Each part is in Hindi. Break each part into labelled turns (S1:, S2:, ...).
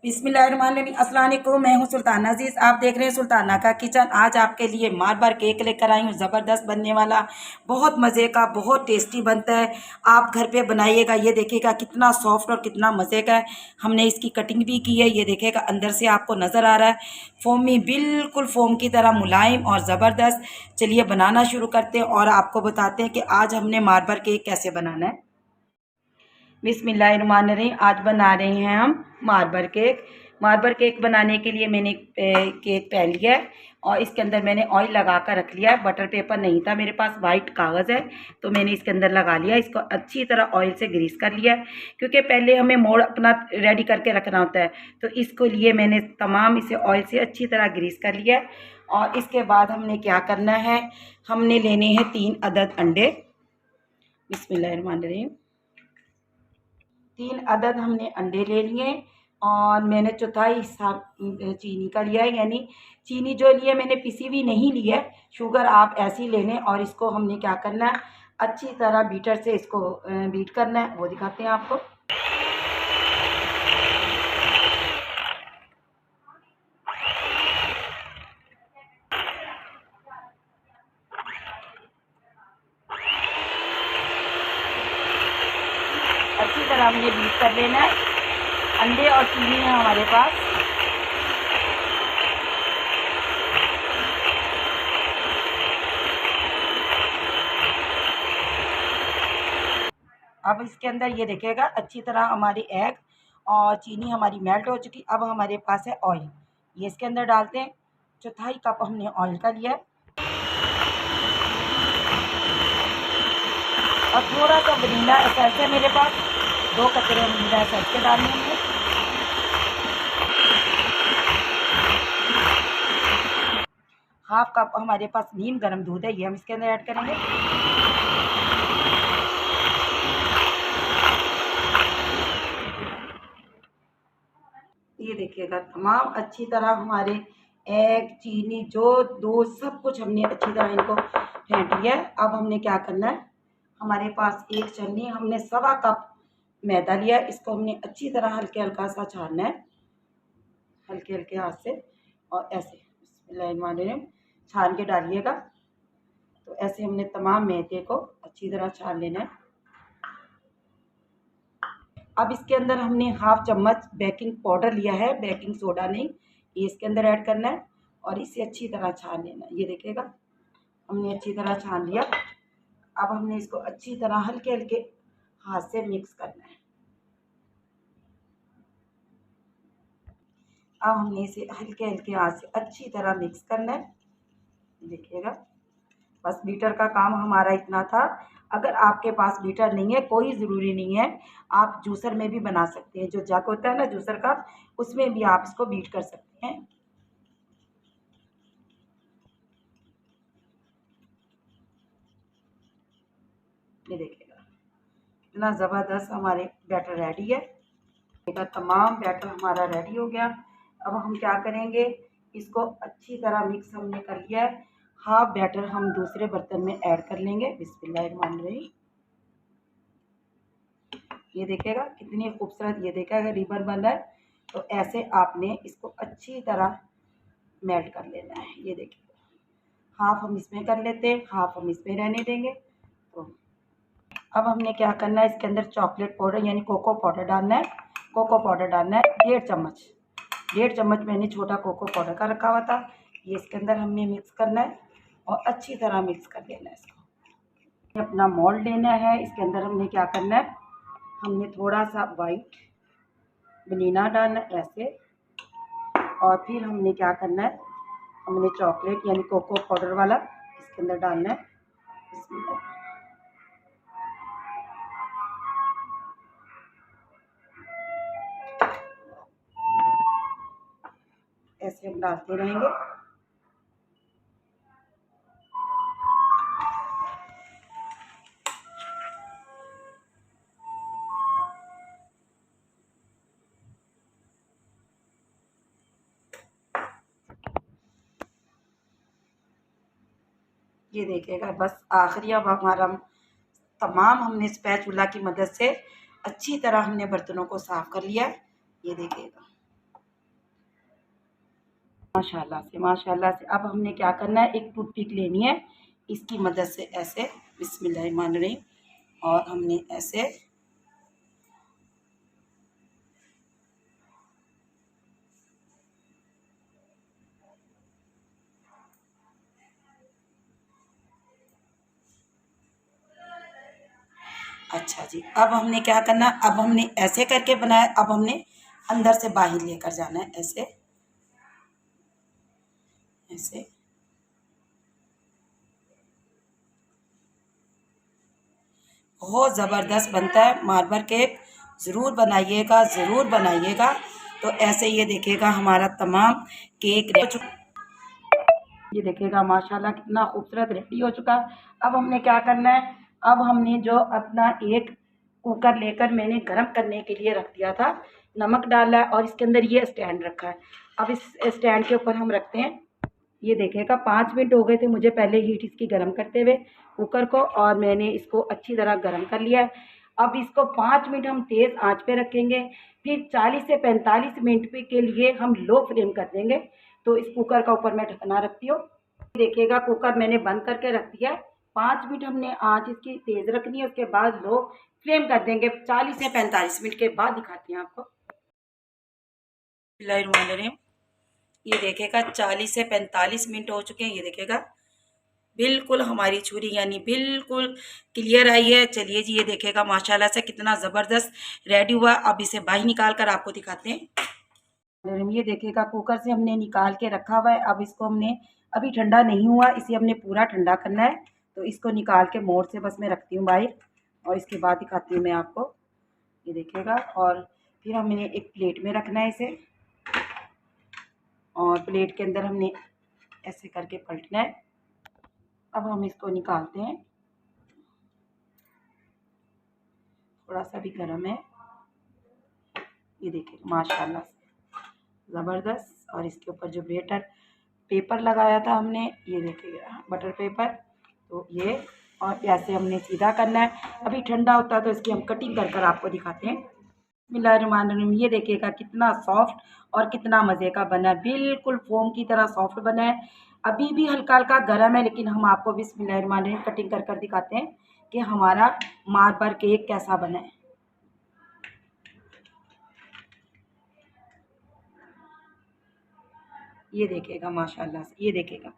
S1: बिस्मिल्लाहिर्रहमानिर्रहीम। अस्सलाम वालेकुम। मैं हूँ सुल्ताना अज़ीज़। आप देख रहे हैं सुल्ताना का किचन। आज आपके लिए मार्बर केक लेकर आई हूँ, ज़बरदस्त बनने वाला, बहुत मज़े का, बहुत टेस्टी बनता है। आप घर पे बनाइएगा। ये देखिएगा कितना सॉफ्ट और कितना मज़े का है। हमने इसकी कटिंग भी की है, ये देखिएगा अंदर से आपको नज़र आ रहा है फोमी, बिल्कुल फोम की तरह मुलायम और ज़बरदस्त। चलिए बनाना शुरू करते हैं और आपको बताते हैं कि आज हमने मार्बर केक कैसे बनाना है। बिस्मिल्लाहिर्रहमानिर्रहीम। आज बना रहे हैं हम मार्बर केक। मार्बर केक बनाने के लिए मैंने केक पैन लिया है और इसके अंदर मैंने ऑयल लगा कर रख लिया है। बटर पेपर नहीं था मेरे पास, वाइट कागज़ है, तो मैंने इसके अंदर लगा लिया। इसको अच्छी तरह ऑयल से ग्रीस कर लिया है, क्योंकि पहले हमें मोड़ अपना रेडी करके रखना होता है। तो इसको लिए मैंने तमाम इसे ऑयल से अच्छी तरह ग्रीस कर लिया है। और इसके बाद हमने क्या करना है, हमने लेने हैं 3 अदद अंडे। बिस्मिल्लाहिर्रहमानिर्रहीम। 3 अदद हमने अंडे ले लिए और मैंने चौथाई हिस्सा चीनी का लिया है। यानी चीनी जो ली है मैंने पिसी हुई नहीं ली है, शुगर आप ऐसी ले लें। और इसको हमने क्या करना है, अच्छी तरह बीटर से इसको बीट करना है, वो दिखाते हैं आपको। अच्छी तरह हमने बीट कर लेना है। अंडे और चीनी है हमारे पास। अब इसके अंदर ये देखिएगा अच्छी तरह हमारी एग और चीनी हमारी मेल्ट हो चुकी। अब हमारे पास है ऑयल, ये इसके अंदर डालते हैं। चौथाई कप हमने ऑयल का लिया है और थोड़ा सा वनीला एसेंस है मेरे पास, 2 कतरे वनीला एसेंस के डालने होंगे। हाफ कप हमारे पास नीम गर्म दूध है, ये हम इसके अंदर ऐड करेंगे। ये देखिएगा तमाम अच्छी तरह हमारे एग, चीनी, जो दूध, सब कुछ हमने अच्छी तरह इनको फेंट लिया है। अब हमने क्या करना है, हमारे पास एक छन्नी, हमने 1.25 कप मैदा लिया है। इसको हमने अच्छी तरह हल्के हल्का सा छानना है, हल्के हल्के हाथ से। और ऐसे बिस्मिल्लाहिर्रहमानिर्रहीम छान के डालिएगा। तो ऐसे हमने तमाम मैदे को अच्छी तरह छान लेना है। अब इसके अंदर हमने हाफ चम्मच बेकिंग पाउडर लिया है, बेकिंग सोडा नहीं, ये इसके अंदर ऐड करना है और इसे अच्छी तरह छान लेना है। ये देखिएगा हमने अच्छी तरह छान लिया। अब हमने इसको अच्छी तरह हल्के हल्के हाथ से मिक्स करना है। अब हमने इसे हल्के हल्के हाथ से अच्छी तरह मिक्स करना है। देखिएगा बस बीटर का काम हमारा इतना था। अगर आपके पास बीटर नहीं है, कोई ज़रूरी नहीं है, आप जूसर में भी बना सकते हैं। जो जग होता है ना जूसर का, उसमें भी आप इसको बीट कर सकते हैं। ये देखिएगा इतना ज़बरदस्त हमारे बैटर रेडी है। तमाम बैटर हमारा रेडी हो गया। अब हम क्या करेंगे, इसको अच्छी तरह मिक्स हमने कर लिया है। हाफ बैटर हम दूसरे बर्तन में ऐड कर लेंगे। बिस्मिल्लाहिर्रहमानिर्रहीम। ये देखिएगा कितनी खूबसूरत, ये देखिएगा रिबन बन रहा है। तो ऐसे आपने इसको अच्छी तरह मेल्ट कर लेना है। ये देखिए हाफ हम इसमें कर लेते हैं, हाफ हम इसमें रहने देंगे। तो अब हमने क्या करना है, इसके अंदर चॉकलेट पाउडर यानी कोको पाउडर डालना है। कोको पाउडर डालना है 1.5 चम्मच। 1.5 चम्मच मैंने छोटा कोको पाउडर का रखा हुआ था। ये इसके अंदर हमने मिक्स करना है और अच्छी तरह मिक्स कर लेना है इसको। अपना मोल्ड लेना है, इसके अंदर हमने क्या करना है, हमने थोड़ा सा वाइट वनीला डालना है ऐसे। और फिर हमने क्या करना है, हमने चॉकलेट यानी कोको पाउडर वाला इसके अंदर डालना है। इसमें ऐसे हम डालते रहेंगे। ये देखिएगा बस आखिरी, अब हमारा तमाम हमने स्पैचुला की मदद से अच्छी तरह हमने बर्तनों को साफ़ कर लिया है। ये देखिएगा माशाल्लाह से। अब हमने क्या करना है, एक टूथपिक लेनी है, इसकी मदद से ऐसे बिस्मिल्लाहिर्रहमानिर्रहीम और हमने ऐसे अच्छा जी। अब हमने क्या करना, अब हमने ऐसे करके बनाया, अब हमने अंदर से बाहर लेकर जाना है, ऐसे ऐसे। बहुत ज़बरदस्त बनता है मार्बल केक, ज़रूर बनाइएगा, ज़रूर बनाइएगा। तो ऐसे ये देखिएगा हमारा तमाम केक रेडी हो चुका, ये देखिएगा माशाल्लाह कितना खूबसूरत रेडी हो चुका। अब हमने क्या करना है, अब हमने जो अपना एक कुकर लेकर मैंने गर्म करने के लिए रख दिया था, नमक डाला है और इसके अंदर ये स्टैंड रखा है। अब इस स्टैंड के ऊपर हम रखते हैं, ये देखिएगा 5 मिनट हो गए थे मुझे पहले हीट इसकी गर्म करते हुए कुकर को, और मैंने इसको अच्छी तरह गर्म कर लिया है। अब इसको 5 मिनट हम तेज़ आंच पे रखेंगे, फिर 40 से 45 मिनट के लिए हम लो फ्लेम कर देंगे। तो इस कुकर का ऊपर मैं ढकना रखती हूँ। देखिएगा कुकर मैंने बंद करके रख दिया है। 5 मिनट हमने आंच इसकी तेज़ रखनी है, उसके बाद लो फ्लेम कर देंगे। 40 से 45 मिनट के बाद दिखाती हैं आपको। बिस्मिल्लाहिर्रहमानिर्रहीम, ये देखिएगा 40 से 45 मिनट हो चुके हैं। ये देखिएगा बिल्कुल हमारी छुरी यानी बिल्कुल क्लियर आई है। चलिए जी, ये देखिएगा माशाल्लाह से कितना ज़बरदस्त रेडी हुआ। अब इसे बाहर निकाल कर आपको दिखाते हैं। ये देखिएगा कुकर से हमने निकाल के रखा हुआ है। अब इसको हमने, अभी ठंडा नहीं हुआ, इसे हमने पूरा ठंडा करना है। तो इसको निकाल के मोड़ से बस मैं रखती हूँ बाहर, और इसके बाद दिखाती हूँ मैं आपको। ये देखिएगा, और फिर हमने एक प्लेट में रखना है इसे, और प्लेट के अंदर हमने ऐसे करके पलटना है। अब हम इसको निकालते हैं, थोड़ा सा भी गर्म है। ये देखिए माशाल्लाह से ज़बरदस्त। और इसके ऊपर जो बटर पेपर लगाया था हमने, ये देखिएगा बटर पेपर, तो ये, और ऐसे हमने सीधा करना है। अभी ठंडा होता है तो इसकी हम कटिंग कर कर आपको दिखाते हैं। बिस्मिल्लाहिर्रहमानिर्रहीम, ये देखिएगा कितना सॉफ्ट और कितना मज़े का बना है, बिल्कुल फोम की तरह सॉफ्ट बना है। अभी भी हल्का हल्का गर्म है, लेकिन हम आपको बिस्मिल्लाहिर्रहमानिर्रहीम कटिंग कर कर दिखाते हैं कि हमारा मार्बल केक कैसा बना है। ये देखिएगा माशाल्लाह से, ये देखिएगा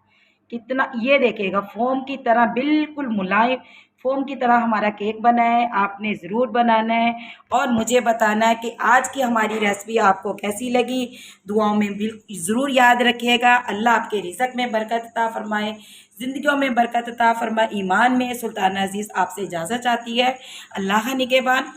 S1: कितना, ये देखिएगा फोम की तरह बिल्कुल मुलायम फोम की तरह हमारा केक बना है। आपने ज़रूर बनाना है और मुझे बताना है कि आज की हमारी रेसिपी आपको कैसी लगी। दुआओं में बिल्कुल ज़रूर याद रखिएगा। अल्लाह आपके रिज़्क़ में बरकत अता फ़रमाए, ज़िंदगियों में बरकत अता फ़रमाए, ईमान में। सुल्ताना अज़ीज़ आपसे इजाज़त चाहती है। अल्लाह निगहबान।